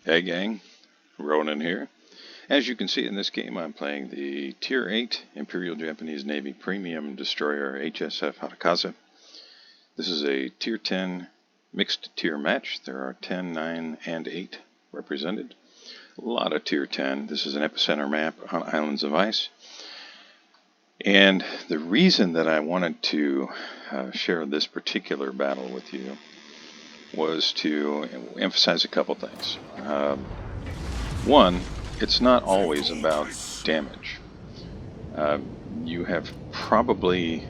Hey gang, Ronan here. As you can see in this game, I'm playing the Tier 8 Imperial Japanese Navy Premium Destroyer HSF Harekaze. This is a Tier 10 mixed tier match. There are 10, 9, and 8 represented. A lot of Tier 10. This is an epicenter map on Islands of Ice. And the reason that I wanted to share this particular battle with you was to emphasize a couple things. One, it's not always about damage. You have probably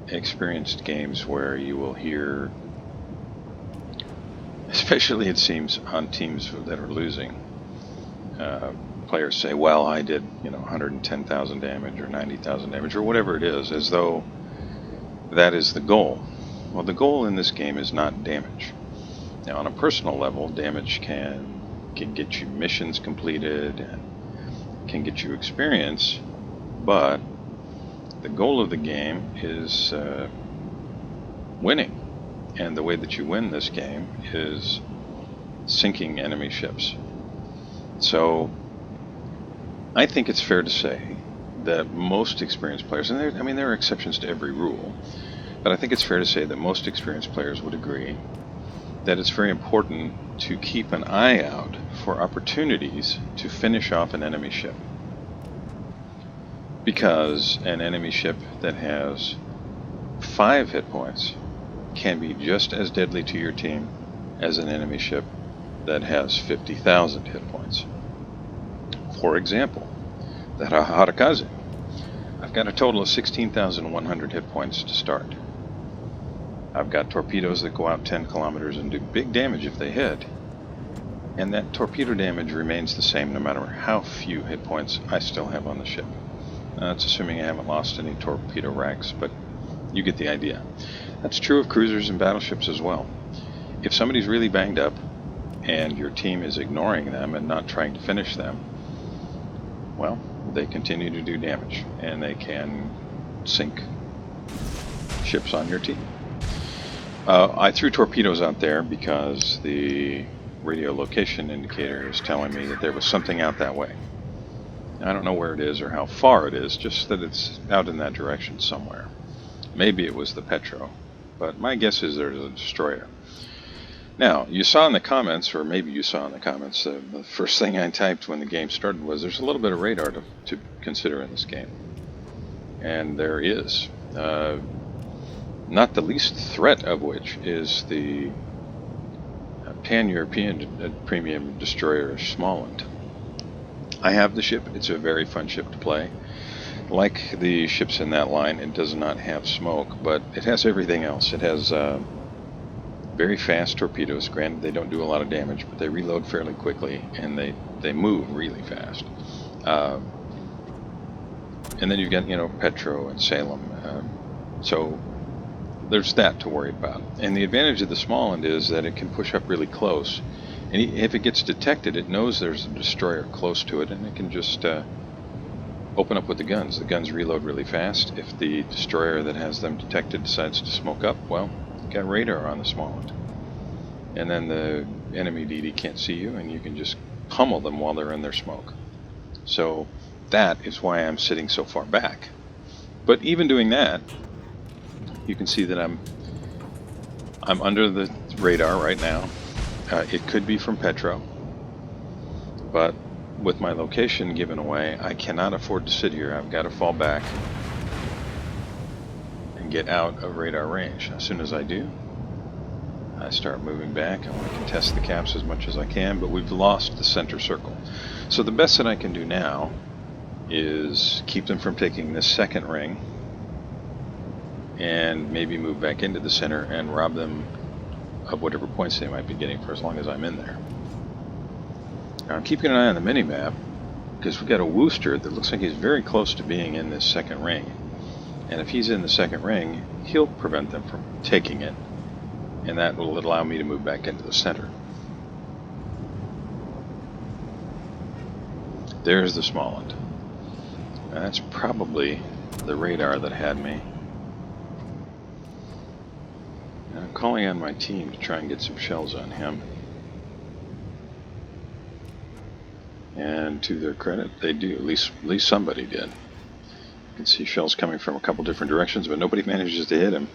experienced games where you will hear, especially it seems on teams that are losing, players say, well, I did 110,000 damage or 90,000 damage or whatever it is, as though that is the goal. Well, the goal in this game is not damage. Now, on a personal level, damage can get you missions completed, can get you experience, but the goal of the game is winning. And the way that you win this game is sinking enemy ships. So I think it's fair to say that most experienced players, and there are exceptions to every rule, but I think it's fair to say that most experienced players would agree that it's very important to keep an eye out for opportunities to finish off an enemy ship. Because an enemy ship that has 5 hit points can be just as deadly to your team as an enemy ship that has 50,000 hit points. For example, the Harekaze. I've got a total of 16,100 hit points to start. I've got torpedoes that go out 10 kilometers and do big damage if they hit. And that torpedo damage remains the same no matter how few hit points I still have on the ship. That's assuming I haven't lost any torpedo racks, but you get the idea. That's true of cruisers and battleships as well. If somebody's really banged up and your team is ignoring them and not trying to finish them, well, they continue to do damage and they can sink ships on your team. I threw torpedoes out there because the radio location indicator is telling me that there was something out that way. I don't know where it is or how far it is, just that it's out in that direction somewhere. Maybe it was the Petro, but my guess is there's a destroyer. Now, you saw in the comments, or maybe you saw in the comments, the first thing I typed when the game started was there's a little bit of radar to consider in this game. And there is. Not the least threat of which is the Pan-European Premium Destroyer Småland. I have the ship. It's a very fun ship to play. Like the ships in that line, it does not have smoke, but it has everything else. It has very fast torpedoes. Granted, they don't do a lot of damage, but they reload fairly quickly, and they move really fast. And then you've got, Petro and Salem. So there's that to worry about. And the advantage of the Småland is that it can push up really close. And if it gets detected, it knows there's a destroyer close to it, and it can just open up with the guns. The guns reload really fast. If the destroyer that has them detected decides to smoke up, well, you got radar on the Småland. And then the enemy DD can't see you, and you can just pummel them while they're in their smoke. So that is why I'm sitting so far back. But even doing that, you can see that I'm under the radar right now. It could be from Petro, but with my location given away, I cannot afford to sit here. I've got to fall back and get out of radar range. As soon as I do, I start moving back. I want to contest the caps as much as I can, but we've lost the center circle. So the best that I can do now is keep them from taking this second ring and maybe move back into the center and rob them of whatever points they might be getting for as long as I'm in there. Now I'm keeping an eye on the mini-map because we've got a Wooster that looks like he's very close to being in this second ring. And if he's in the second ring, he'll prevent them from taking it, and that will allow me to move back into the center. There's the Småland. That's probably the radar that had me. I'm calling on my team to try and get some shells on him. And to their credit, they do. At least somebody did. You can see shells coming from a couple different directions, but nobody manages to hit him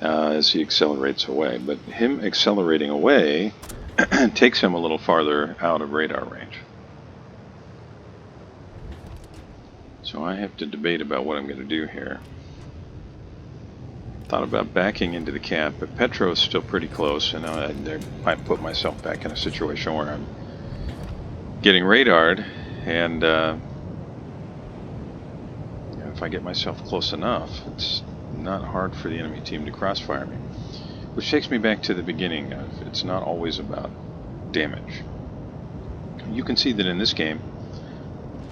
as he accelerates away. But him accelerating away takes him a little farther out of radar range. So I have to debate about what I'm going to do here. Thought about backing into the cap, but Petro is still pretty close, and I might put myself back in a situation where I'm getting radared, and if I get myself close enough, it's not hard for the enemy team to crossfire me. Which takes me back to the beginning of it's not always about damage. You can see that in this game,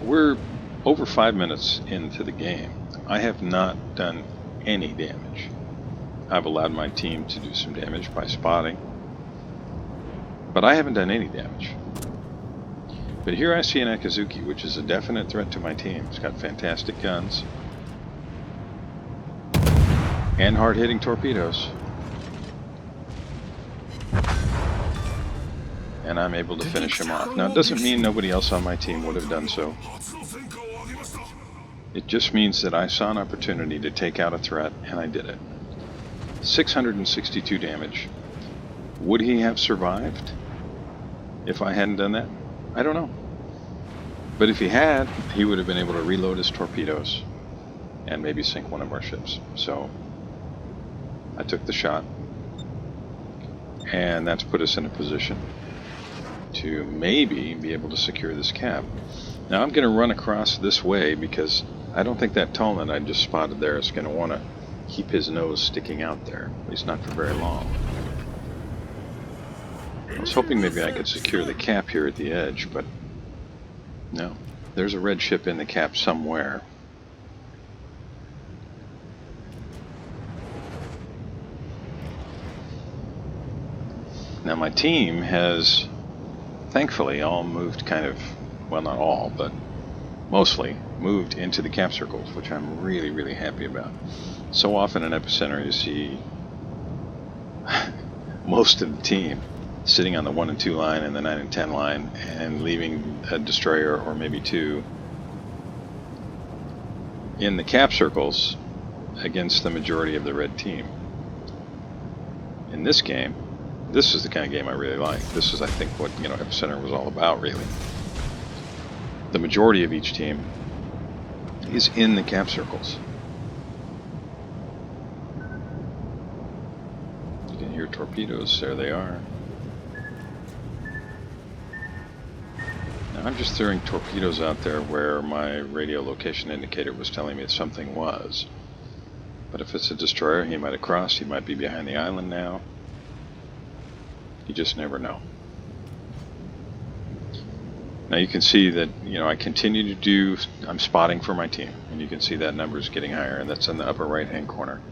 we're over 5 minutes into the game. I have not done any damage. I've allowed my team to do some damage by spotting, but I haven't done any damage. But here I see an Akazuki, which is a definite threat to my team. It's got fantastic guns and hard-hitting torpedoes. And I'm able to finish him off. Now, it doesn't mean nobody else on my team would have done so. It just means that I saw an opportunity to take out a threat, and I did it. 662 damage. Would he have survived if I hadn't done that? I don't know. But if he had, he would have been able to reload his torpedoes and maybe sink one of our ships. So I took the shot, and that's put us in a position to maybe be able to secure this cap. Now I'm going to run across this way because I don't think that Tallman I just spotted there is going to want to keep his nose sticking out there, at least not for very long. I was hoping maybe I could secure the cap here at the edge, but no. There's a red ship in the cap somewhere. Now my team has thankfully all moved kind of, well, not all, but mostly moved into the cap circles, which I'm really, really happy about. So often in Epicenter you see most of the team sitting on the 1 and 2 line and the 9 and 10 line and leaving a destroyer or maybe two in the cap circles against the majority of the red team. In this game, this is the kind of game I really like. This is, I think, what Epicenter was all about, really. The majority of each team is in the cap circles. You can hear torpedoes. There they are. Now I'm just throwing torpedoes out there where my radio location indicator was telling me something was. But if it's a destroyer, he might have crossed. He might be behind the island now. You just never know. Now you can see that, I continue to do, I'm spotting for my team, and you can see that number is getting higher, and that's in the upper right-hand corner.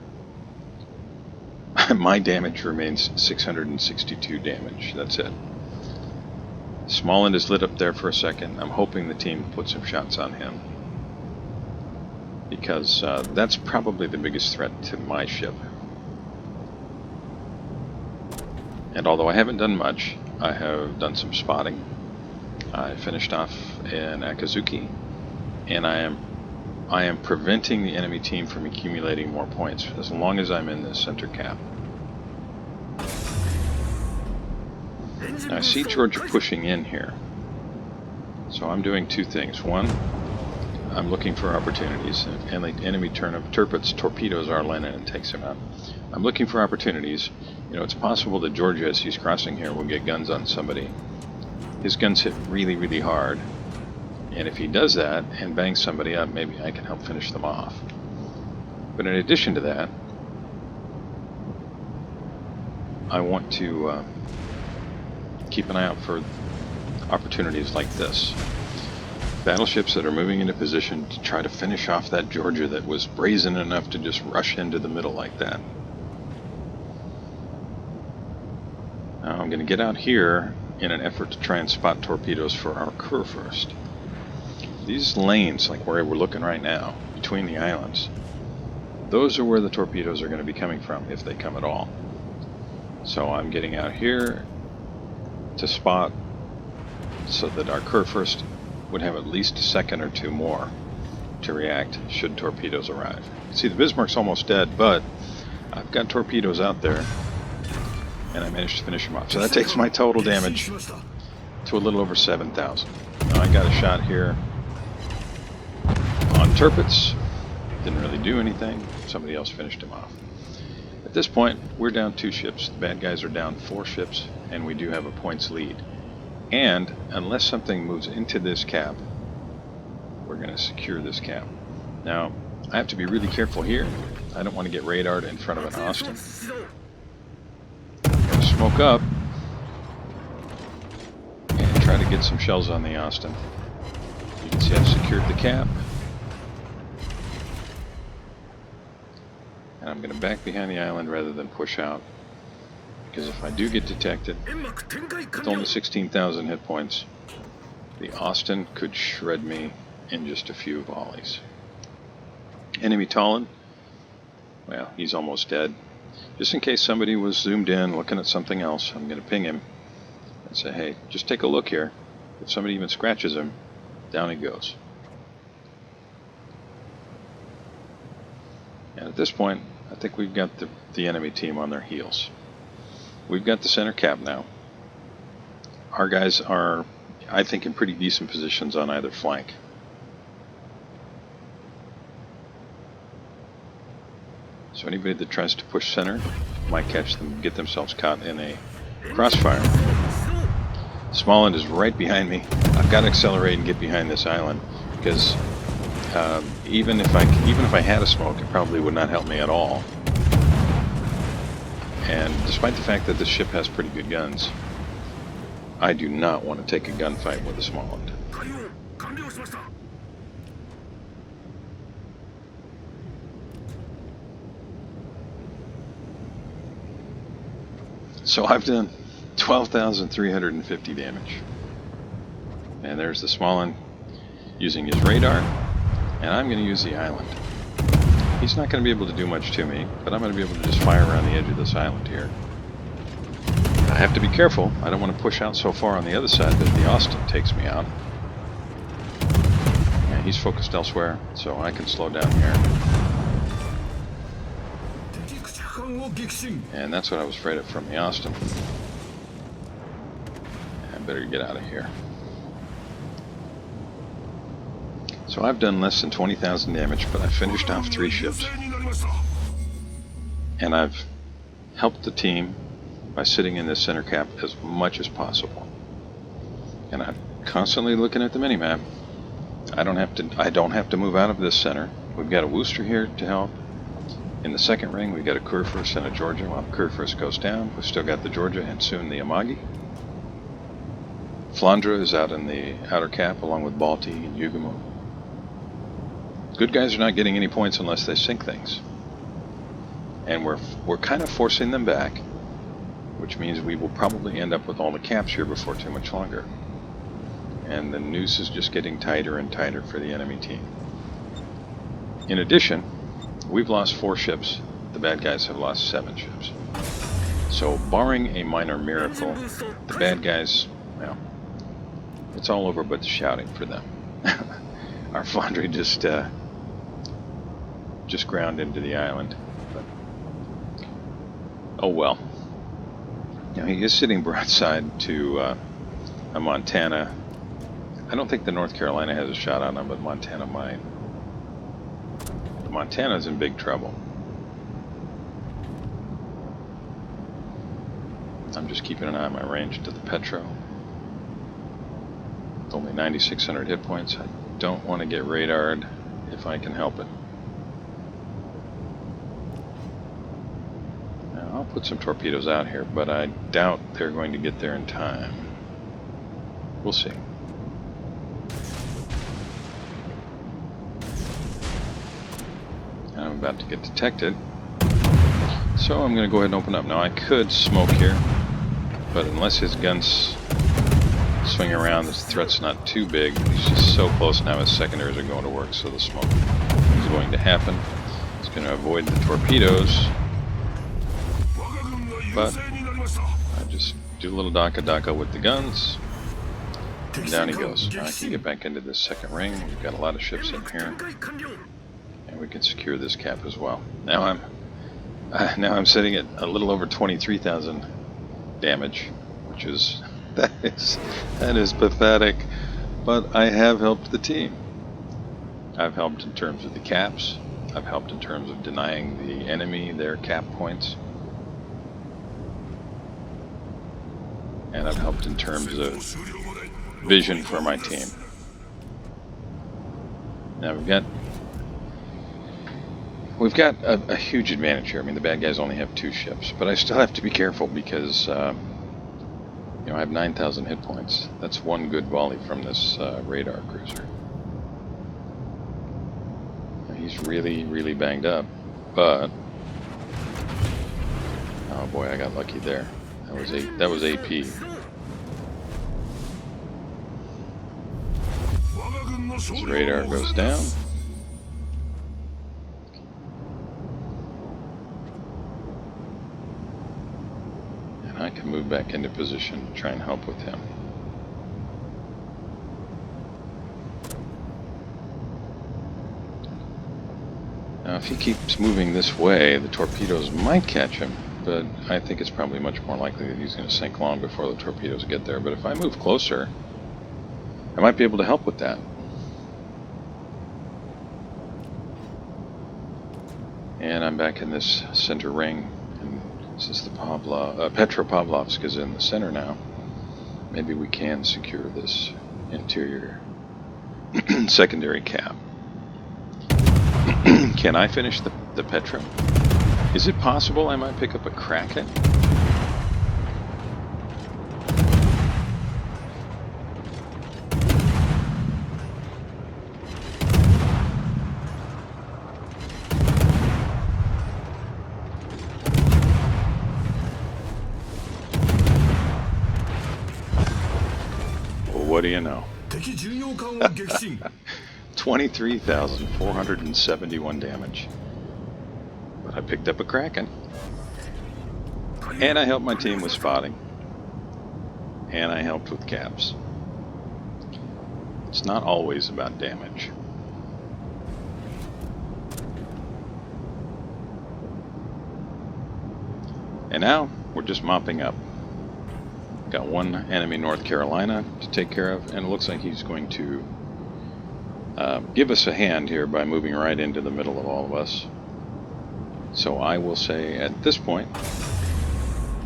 My damage remains 662 damage, that's it. Smallland is lit up there for a second. I'm hoping the team will put some shots on him, because that's probably the biggest threat to my ship. And although I haven't done much, I have done some spotting. I finished off an Akazuki, and I am preventing the enemy team from accumulating more points as long as I'm in this center cap. Now I see Georgia pushing in here, so I'm doing two things. One, I'm looking for opportunities, and the enemy interprets torpedoes our line and takes him out. I'm looking for opportunities. It's possible that Georgia, as he's crossing here, will get guns on somebody. His guns hit really, really hard, and if he does that and bangs somebody up, maybe I can help finish them off. But in addition to that, I want to keep an eye out for opportunities like this. Battleships that are moving into position to try to finish off that Georgia that was brazen enough to just rush into the middle like that. Now I'm going to get out here in an effort to try and spot torpedoes for our crew first. These lanes, like where we're looking right now, between the islands, those are where the torpedoes are going to be coming from, if they come at all. So I'm getting out here to spot so that our crew first would have at least a second or two more to react should torpedoes arrive. See, the Bismarck's almost dead, but I've got torpedoes out there, and I managed to finish them off. So that takes my total damage to a little over 7,000. Now I got a shot here on Tirpitz. Didn't really do anything. Somebody else finished him off. At this point, we're down 2 ships. The bad guys are down 4 ships, and we do have a points lead. And unless something moves into this cap, we're going to secure this cap. Now, I have to be really careful here. I don't want to get radared in front of an Austin. I'm going to smoke up and try to get some shells on the Austin. You can see I've secured the cap. And I'm going to back behind the island rather than push out. Because if I do get detected, with only 16,000 hit points, the Austin could shred me in just a few volleys. Enemy Talon, well, he's almost dead. Just in case somebody was zoomed in looking at something else, I'm going to ping him and say, hey, just take a look here. If somebody even scratches him, down he goes. And at this point, I think we've got the enemy team on their heels. We've got the center cap now. Our guys are, I think, in pretty decent positions on either flank. So anybody that tries to push center might catch them, get themselves caught in a crossfire. Smallland is right behind me. I've got to accelerate and get behind this island because even if I had a smoke, it probably would not help me at all. And despite the fact that this ship has pretty good guns, I do not want to take a gunfight with a Smallland. So I've done 12,350 damage. And there's the Smallland using his radar, and I'm going to use the island. He's not going to be able to do much to me, but I'm going to be able to just fire around the edge of this island here. I have to be careful. I don't want to push out so far on the other side that the Austin takes me out. Yeah, he's focused elsewhere, so I can slow down here. And that's what I was afraid of from the Austin. I better get out of here. So I've done less than 20,000 damage, but I finished off 3 ships. And I've helped the team by sitting in this center cap as much as possible. And I'm constantly looking at the minimap. I don't have to move out of this center. We've got a Worcester here to help. In the second ring, we've got a Kurfürst and a Georgia. While Kurfürst goes down, we've still got the Georgia and soon the Amagi. Flandre is out in the outer cap along with Balti and Yugamo. Good guys are not getting any points unless they sink things. And we're kind of forcing them back, which means we will probably end up with all the caps here before too much longer. And the noose is just getting tighter and tighter for the enemy team. In addition, we've lost 4 ships. The bad guys have lost 7 ships. So barring a minor miracle, the bad guys, well, it's all over but the shouting for them. Our Flandre just ground into the island. But, oh well. Now he is sitting broadside to a Montana. I don't think the North Carolina has a shot on him, but Montana might. Montana's in big trouble. I'm just keeping an eye on my range to the Petro. With only 9,600 hit points, I don't want to get radared if I can help it. Now, I'll put some torpedoes out here, but I doubt they're going to get there in time. We'll see. I'm about to get detected, so I'm going to go ahead and open up. Now I could smoke here, but unless his guns swing around, this threat's not too big. He's just so close now his secondaries are going to work, so the smoke is going to happen. It's going to avoid the torpedoes, but I just do a little daka with the guns, And down he goes. Now I can get back into this second ring. We've got a lot of ships in here. And we can secure this cap as well. Now I'm sitting at a little over 23,000 damage, which is that is pathetic. But I have helped the team. I've helped in terms of the caps. I've helped in terms of denying the enemy their cap points. And I've helped in terms of vision for my team. Now we've got a huge advantage here. I mean, the bad guys only have 2 ships, but I still have to be careful because I have 9,000 hit points. That's one good volley from this radar cruiser. He's really, really banged up, but oh boy, I got lucky there. That was AP. His radar goes down. And I can move back into position to try and help with him. Now, if he keeps moving this way, the torpedoes might catch him, but I think it's probably much more likely that he's going to sink long before the torpedoes get there. But if I move closer, I might be able to help with that. And I'm back in this center ring, and since the Petropavlovsk is in the center now, maybe we can secure this interior secondary cap. Can I finish the Petra? Is it possible I might pick up a Kraken? Well, what do you know? 23,471 damage. But I picked up a Kraken. And I helped my team with spotting. And I helped with caps. It's not always about damage. And now we're just mopping up. Got one enemy North Carolina to take care of, and it looks like he's going to give us a hand here by moving right into the middle of all of us. So I will say at this point,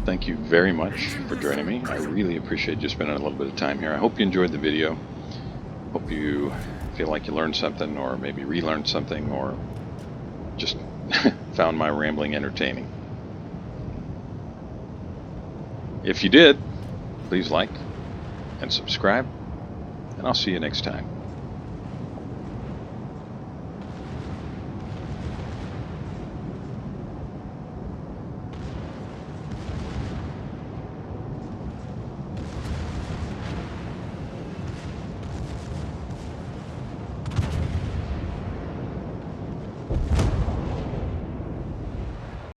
thank you very much for joining me. I really appreciate you spending a little bit of time here. I hope you enjoyed the video. Hope you feel like you learned something, or maybe relearned something, or just found my rambling entertaining. If you did, please like and subscribe, and I'll see you next time.